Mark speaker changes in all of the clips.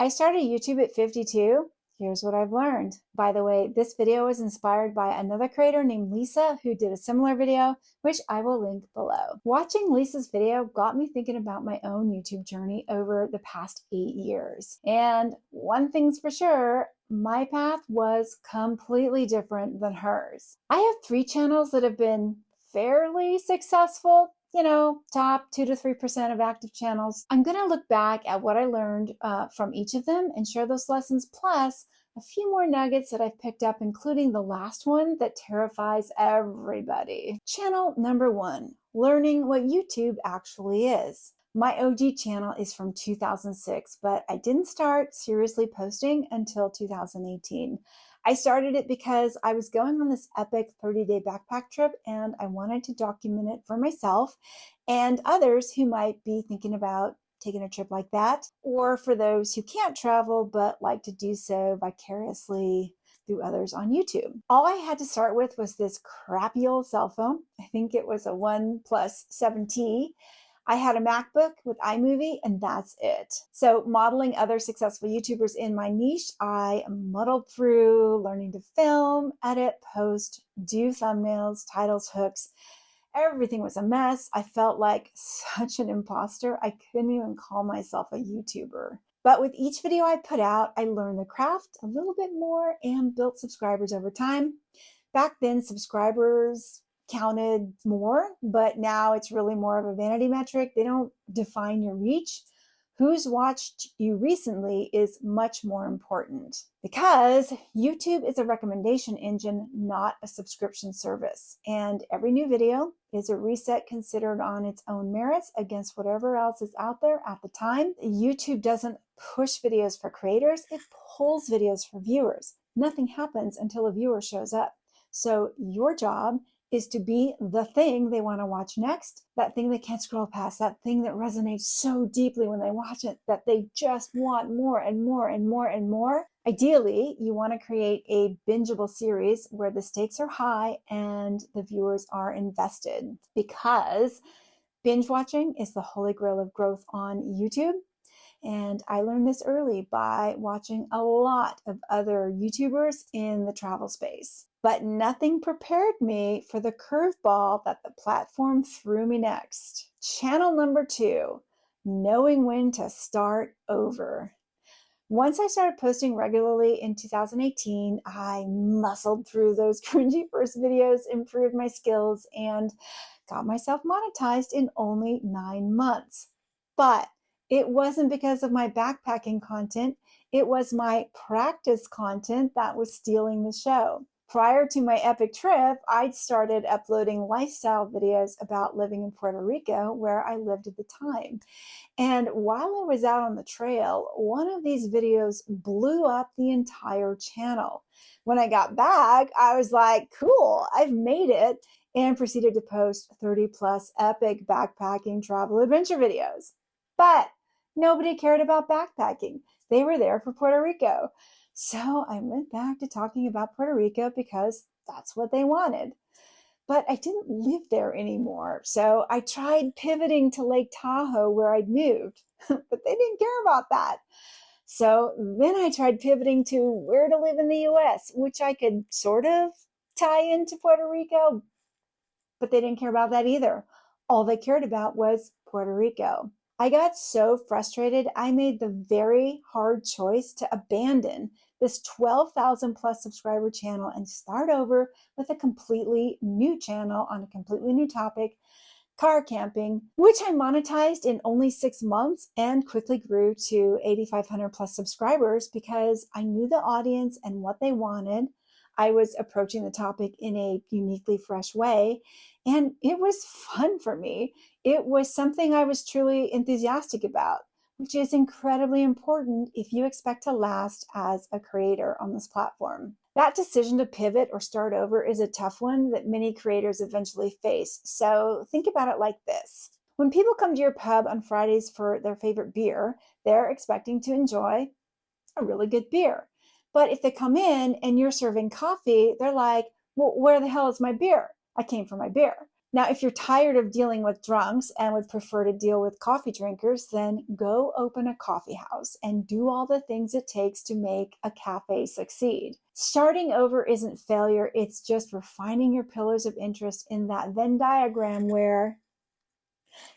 Speaker 1: I started YouTube at 52. Here's what I've learned. By the way, this video was inspired by another creator named Lisa who did a similar video, which I will link below. Watching Lisa's video got me thinking about my own YouTube journey over the past 8 years. And one thing's for sure, my path was completely different than hers. I have 3 channels that have been fairly successful, top 2 to 3% of active channels. I'm going to look back at what I learned from each of them and share those lessons, plus a few more nuggets that I've picked up, including the last one that terrifies everybody. Channel number 1, learning what YouTube actually is. My OG channel is from 2006, but I didn't start seriously posting until 2018. I started it because I was going on this epic 30-day backpack trip and I wanted to document it for myself and others who might be thinking about taking a trip like that, or for those who can't travel but like to do so vicariously through others on YouTube. All I had to start with was this crappy old cell phone. I think it was a OnePlus 7T. I had a MacBook with iMovie, and that's it. So modeling other successful YouTubers in my niche, I muddled through learning to film, edit, post, do thumbnails, titles, hooks. Everything was a mess. I felt like such an imposter. I couldn't even call myself a YouTuber. But with each video I put out, I learned the craft a little bit more and built subscribers over time. Back then, subscribers counted more, but now it's really more of a vanity metric. They don't define your reach. Who's watched you recently is much more important because YouTube is a recommendation engine, not a subscription service. And every new video is a reset considered on its own merits against whatever else is out there at the time. YouTube doesn't push videos for creators, it pulls videos for viewers. Nothing happens until a viewer shows up. So your job is to be the thing they want to watch next, that thing they can't scroll past, that thing that resonates so deeply when they watch it that they just want more and more and more and more. Ideally, you want to create a bingeable series where the stakes are high and the viewers are invested, because binge watching is the holy grail of growth on YouTube. And I learned this early by watching a lot of other YouTubers in the travel space. But nothing prepared me for the curveball that the platform threw me next. Channel number 2, knowing when to start over. Once I started posting regularly in 2018, I muscled through those cringy first videos, improved my skills, and got myself monetized in only 9 months. But it wasn't because of my backpacking content. It was my practice content that was stealing the show. Prior to my epic trip, I'd started uploading lifestyle videos about living in Puerto Rico, where I lived at the time. And while I was out on the trail, one of these videos blew up the entire channel. When I got back, I was like, cool, I've made it, and proceeded to post 30 plus epic backpacking travel adventure videos. But nobody cared about backpacking. They were there for Puerto Rico. So I went back to talking about Puerto Rico because that's what they wanted. But I didn't live there anymore. So I tried pivoting to Lake Tahoe where I'd moved, but they didn't care about that. So then I tried pivoting to where to live in the US, which I could sort of tie into Puerto Rico, but they didn't care about that either. All they cared about was Puerto Rico. I got so frustrated, I made the very hard choice to abandon this 12,000 plus subscriber channel and start over with a completely new channel on a completely new topic, car camping, which I monetized in only 6 months and quickly grew to 8,500 plus subscribers because I knew the audience and what they wanted. I was approaching the topic in a uniquely fresh way, and it was fun for me. It was something I was truly enthusiastic about, which is incredibly important if you expect to last as a creator on this platform. That decision to pivot or start over is a tough one that many creators eventually face. So think about it like this. When people come to your pub on Fridays for their favorite beer, they're expecting to enjoy a really good beer. But if they come in and you're serving coffee, they're like, well, where the hell is my beer? I came for my beer. Now, if you're tired of dealing with drunks and would prefer to deal with coffee drinkers, then go open a coffee house and do all the things it takes to make a cafe succeed. Starting over isn't failure, it's just refining your pillars of interest in that Venn diagram where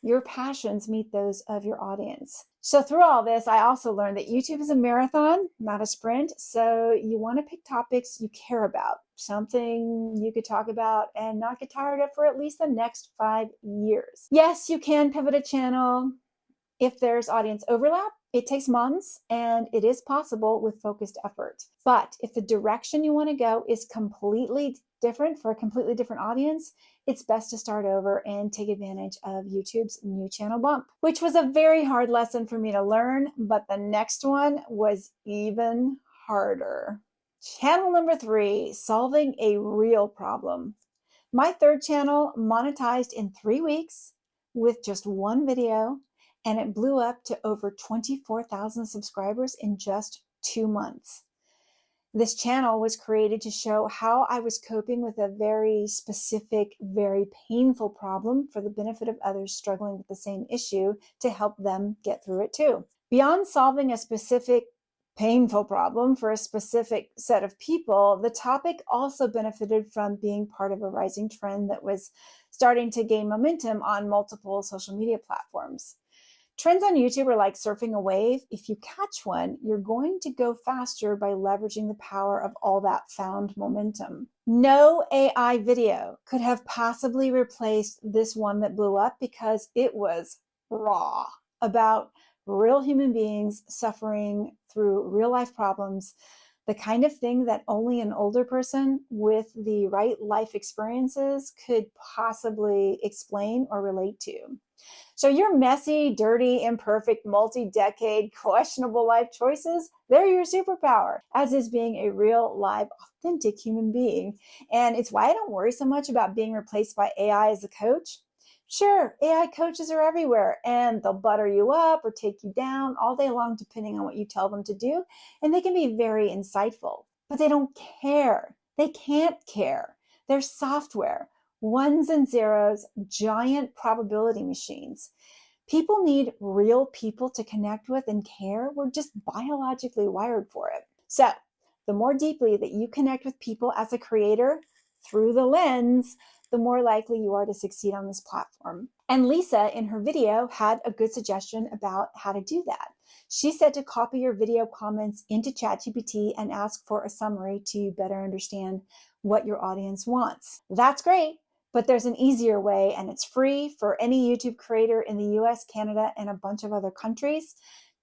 Speaker 1: your passions meet those of your audience. So through all this, I also learned that YouTube is a marathon, not a sprint. So you want to pick topics you care about, something you could talk about and not get tired of for at least the next 5 years. Yes, you can pivot a channel if there's audience overlap. It takes months and it is possible with focused effort. But if the direction you want to go is completely different for a completely different audience, it's best to start over and take advantage of YouTube's new channel bump, which was a very hard lesson for me to learn, but the next one was even harder. Channel number 3, solving a real problem. My third channel monetized in 3 weeks with just one video, and it blew up to over 24,000 subscribers in just 2 months. This channel was created to show how I was coping with a very specific, very painful problem for the benefit of others struggling with the same issue to help them get through it too. Beyond solving a specific painful problem for a specific set of people, the topic also benefited from being part of a rising trend that was starting to gain momentum on multiple social media platforms. Trends on YouTube are like surfing a wave. If you catch one, you're going to go faster by leveraging the power of all that found momentum. No AI video could have possibly replaced this one that blew up because it was raw, about real human beings suffering through real life problems, the kind of thing that only an older person with the right life experiences could possibly explain or relate to. So your messy, dirty, imperfect, multi-decade, questionable life choices, they're your superpower, as is being a real, live, authentic human being. And it's why I don't worry so much about being replaced by AI as a coach. Sure, AI coaches are everywhere and they'll butter you up or take you down all day long depending on what you tell them to do. And they can be very insightful, but they don't care. They can't care. They're software. Ones and zeros, giant probability machines. People need real people to connect with and care. We're just biologically wired for it. So the more deeply that you connect with people as a creator through the lens, the more likely you are to succeed on this platform. And Lisa, in her video, had a good suggestion about how to do that. She said to copy your video comments into ChatGPT and ask for a summary to better understand what your audience wants. That's great. But there's an easier way, and it's free for any YouTube creator in the US, Canada, and a bunch of other countries.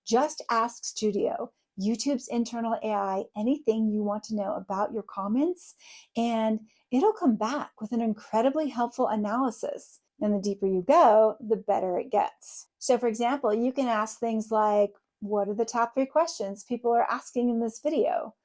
Speaker 1: Just ask Studio, YouTube's internal AI, anything you want to know about your comments, and it'll come back with an incredibly helpful analysis. And the deeper you go, the better it gets. So for example, you can ask things like, what are the top 3 questions people are asking in this video?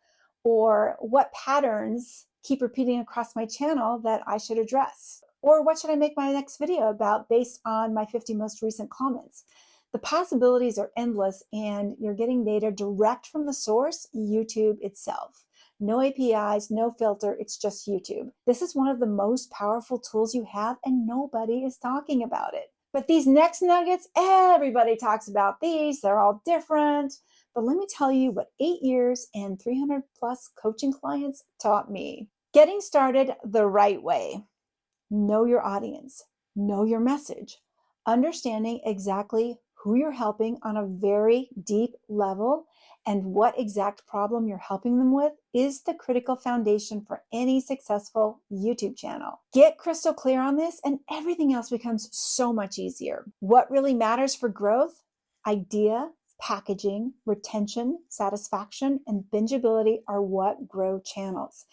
Speaker 1: Or what patterns keep repeating across my channel that I should address? Or what should I make my next video about based on my 50 most recent comments? The possibilities are endless, and you're getting data direct from the source, YouTube itself. No APIs, no filter, it's just YouTube. This is one of the most powerful tools you have, and nobody is talking about it. But these next nuggets, everybody talks about these. They're all different. But let me tell you what 8 years and 300 plus coaching clients taught me. Getting started the right way. Know your audience. Know your message. Understanding exactly who you're helping on a very deep level and what exact problem you're helping them with is the critical foundation for any successful YouTube channel. Get crystal clear on this and everything else becomes so much easier. What really matters for growth? Idea, packaging, retention, satisfaction, and bingeability are what grow channels.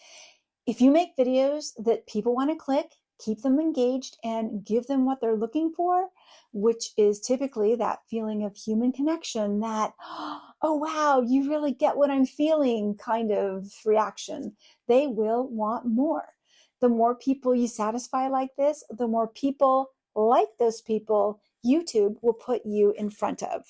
Speaker 1: If you make videos that people want to click, keep them engaged, and give them what they're looking for, which is typically that feeling of human connection, that, oh wow, you really get what I'm feeling kind of reaction, they will want more. The more people you satisfy like this, the more people like those people YouTube will put you in front of.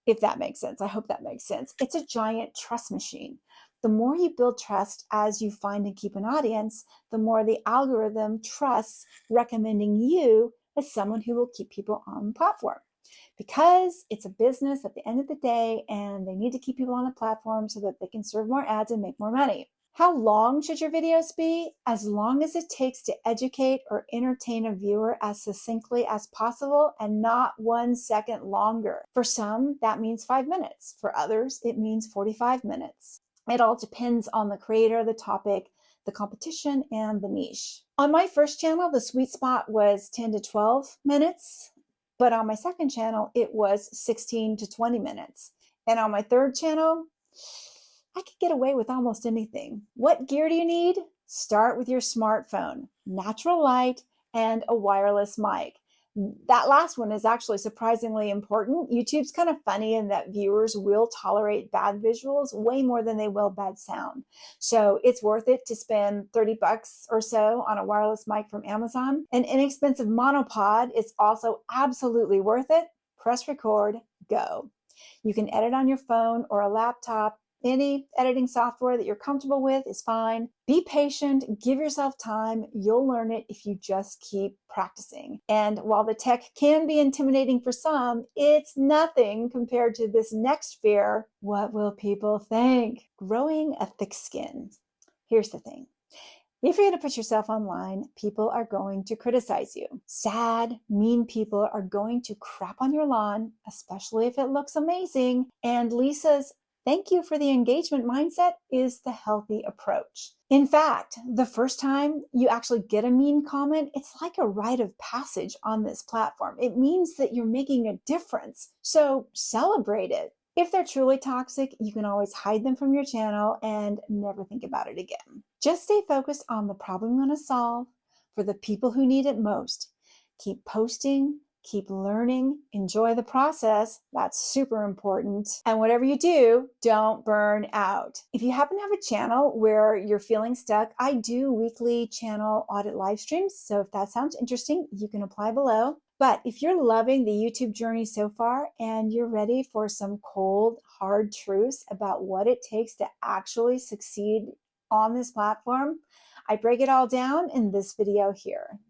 Speaker 1: If that makes sense. I hope that makes sense. It's a giant trust machine. The more you build trust as you find and keep an audience, the more the algorithm trusts recommending you as someone who will keep people on the platform. Because it's a business at the end of the day, and they need to keep people on the platform so that they can serve more ads and make more money. How long should your videos be? As long as it takes to educate or entertain a viewer as succinctly as possible, and not 1 second longer. For some, that means 5 minutes. For others, it means 45 minutes. It all depends on the creator, the topic, the competition, and the niche. On my first channel, the sweet spot was 10 to 12 minutes, but on my second channel, it was 16 to 20 minutes. And on my third channel, I could get away with almost anything. What gear do you need? Start with your smartphone, natural light, and a wireless mic. That last one is actually surprisingly important. YouTube's kind of funny in that viewers will tolerate bad visuals way more than they will bad sound. So it's worth it to spend 30 bucks or so on a wireless mic from Amazon. An inexpensive monopod is also absolutely worth it. Press record, go. You can edit on your phone or a laptop. Any editing software that you're comfortable with is fine. Be patient, give yourself time. You'll learn it if you just keep practicing. And while the tech can be intimidating for some, it's nothing compared to this next fear. What will people think? Growing a thick skin. Here's the thing. If you're going to put yourself online, people are going to criticize you. Sad, mean people are going to crap on your lawn, especially if it looks amazing. And Lisa's thank you for the engagement mindset is the healthy approach. In fact, the first time you actually get a mean comment, it's like a rite of passage on this platform. It means that you're making a difference. So celebrate it. If they're truly toxic, you can always hide them from your channel and never think about it again. Just stay focused on the problem you want to solve for the people who need it most. Keep posting, keep learning, enjoy the process. That's super important. And whatever you do, don't burn out. If you happen to have a channel where you're feeling stuck, I do weekly channel audit live streams. So if that sounds interesting, you can apply below. But if you're loving the YouTube journey so far and you're ready for some cold, hard truths about what it takes to actually succeed on this platform, I break it all down in this video here.